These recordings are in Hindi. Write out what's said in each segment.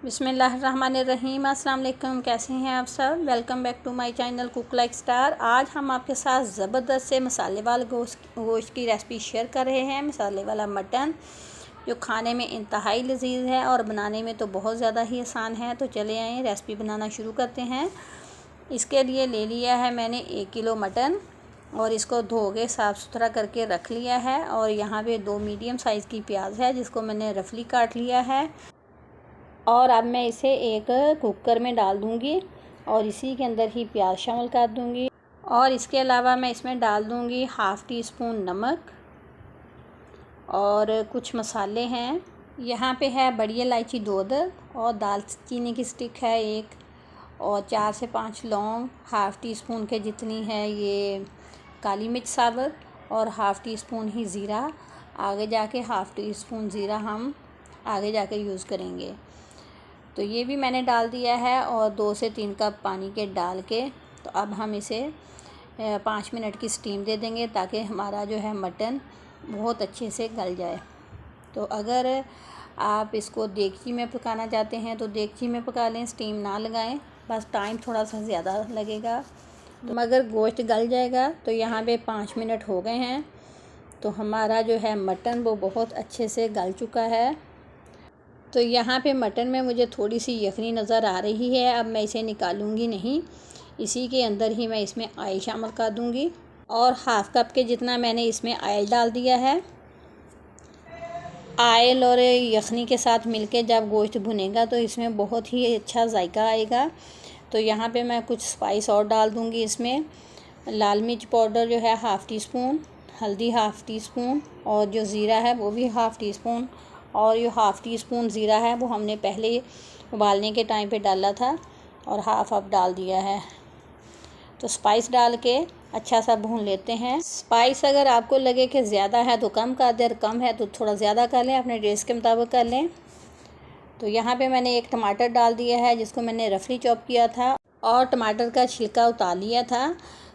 बिस्मिल्लाहिर्रहमानिर्रहीम। अस्सलाम वालेकुम। कैसे हैं आप सब? Welcome back to my channel cook like star. आज हम आपके साथ ज़बरदस्त से मसाले वाले गोश्त की रेसिपी शेयर कर रहे हैं। मसाले वाला मटन जो खाने में इंतहाई लजीज है और बनाने में तो बहुत ज़्यादा ही आसान है। तो चले आए रेसिपी बनाना शुरू करते हैं। इसके लिए ले लिया है मैंने 1 किलो मटन और इसको धो के साफ़ सुथरा करके रख लिया है। और यहाँ पे 2 मीडियम साइज़ की प्याज है जिसको मैंने रफली काट लिया है। और अब मैं इसे एक कुकर में डाल दूँगी और इसी के अंदर ही प्याज शामिल कर दूँगी। और इसके अलावा मैं इसमें डाल दूँगी 1/2 टी स्पून नमक और कुछ मसाले हैं। यहाँ पे है बड़ी इलायची 2 अदद और दालचीनी की स्टिक है 1 और 4 से 5 लौंग, 1/2 टी स्पून के जितनी है ये काली मिर्च साबुत और 1/2 टी स्पून ही ज़ीरा। आगे जाके 1/2 टी स्पून ज़ीरा हम आगे जाके यूज़ करेंगे। तो ये भी मैंने डाल दिया है और 2 से 3 कप पानी के डाल के तो अब हम इसे 5 मिनट की स्टीम दे देंगे ताकि हमारा जो है मटन बहुत अच्छे से गल जाए। तो अगर आप इसको देगची में पकाना चाहते हैं तो देगची में पका लें, स्टीम ना लगाएं, बस टाइम थोड़ा सा ज़्यादा लगेगा तो मगर गोश्त गल जाएगा। तो यहाँ पे 5 मिनट हो गए हैं तो हमारा जो है मटन वो बहुत अच्छे से गल चुका है। तो यहाँ पे मटन में मुझे थोड़ी सी यखनी नज़र आ रही है। अब मैं इसे निकालूंगी नहीं, इसी के अंदर ही मैं इसमें ऑयल शामिल कर दूंगी और 1/2 कप के जितना मैंने इसमें ऑयल डाल दिया है। ऑयल और यखनी के साथ मिलके जब गोश्त भुनेगा तो इसमें बहुत ही अच्छा जायका आएगा। तो यहाँ पे मैं कुछ स्पाइस और डाल दूँगी इसमें। लाल मिर्च पाउडर जो है 1/2 टी स्पून, हल्दी 1/2 टी स्पून और जो ज़ीरा है वो भी 1/2 टी स्पून। और ये 1/2 टी स्पून ज़ीरा है वो हमने पहले उबालने के टाइम पे डाला था और 1/2 अब डाल दिया है। तो स्पाइस डाल के अच्छा सा भून लेते हैं। स्पाइस अगर आपको लगे कि ज़्यादा है तो कम कर दें, कम है तो थोड़ा ज़्यादा कर लें, अपने टेस्ट के मुताबिक कर लें। तो यहाँ पे मैंने एक टमाटर डाल दिया है जिसको मैंने रफली चॉप किया था और टमाटर का छिलका उतार लिया था।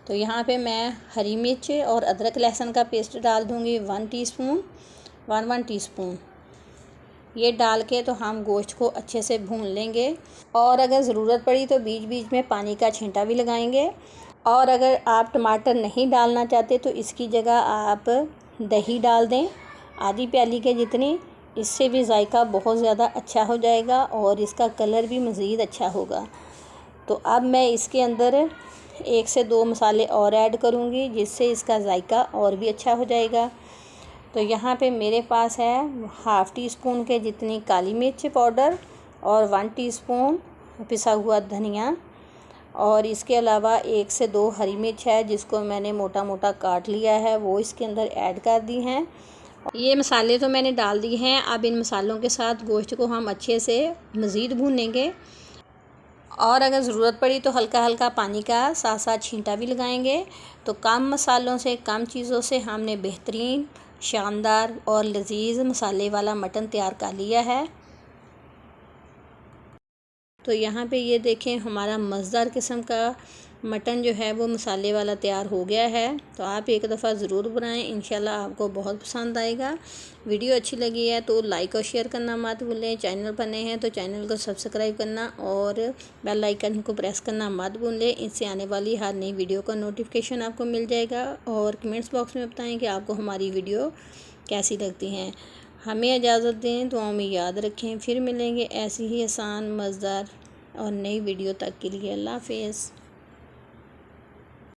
तो यहाँ पे मैं हरी मिर्च और अदरक लहसुन का पेस्ट डाल दूँगी 1 टीस्पून, 1 टीस्पून। ये डाल के तो हम गोश्त को अच्छे से भून लेंगे और अगर ज़रूरत पड़ी तो बीच बीच में पानी का छींटा भी लगाएंगे। और अगर आप टमाटर नहीं डालना चाहते तो इसकी जगह आप दही डाल दें, आधी प्याली के जितनी। इससे भी जायका बहुत ज़्यादा अच्छा हो जाएगा और इसका कलर भी मज़ीद अच्छा होगा। तो अब मैं इसके अंदर 1 से 2 मसाले और ऐड करूँगी जिससे इसका जायका और भी अच्छा हो जाएगा। तो यहाँ पे मेरे पास है 1/2 टी स्पून के जितनी काली मिर्च पाउडर और 1 टीस्पून पिसा हुआ धनिया और इसके अलावा 1 से 2 हरी मिर्च है जिसको मैंने मोटा मोटा काट लिया है, वो इसके अंदर ऐड कर दी हैं। ये मसाले तो मैंने डाल दिए हैं। अब इन मसालों के साथ गोश्त को हम अच्छे से मज़ीद भूनेंगे और अगर ज़रूरत पड़ी तो हल्का हल्का पानी का साथ साथ छींटा भी लगाएंगे। तो कम मसालों से, कम चीज़ों से हमने बेहतरीन, शानदार और लजीज मसाले वाला मटन तैयार कर लिया है। तो यहाँ पे ये देखें हमारा मज़ेदार किस्म का मटन जो है वो मसाले वाला तैयार हो गया है। तो आप एक दफ़ा ज़रूर बनाएं, इंशाल्लाह आपको बहुत पसंद आएगा। वीडियो अच्छी लगी है तो लाइक और शेयर करना मत भूलें। चैनल पर नए हैं तो चैनल को सब्सक्राइब करना और बेल आइकन को प्रेस करना मत भूलें। इससे आने वाली हर नई वीडियो का नोटिफिकेशन आपको मिल जाएगा। और कमेंट्स बॉक्स में बताएँ कि आपको हमारी वीडियो कैसी लगती हैं। हमें इजाज़त दें, दुआओं में याद रखें। फिर मिलेंगे ऐसी ही आसान, मज़ेदार और नई वीडियो तक के लिए अल्लाह हाफ़िज़।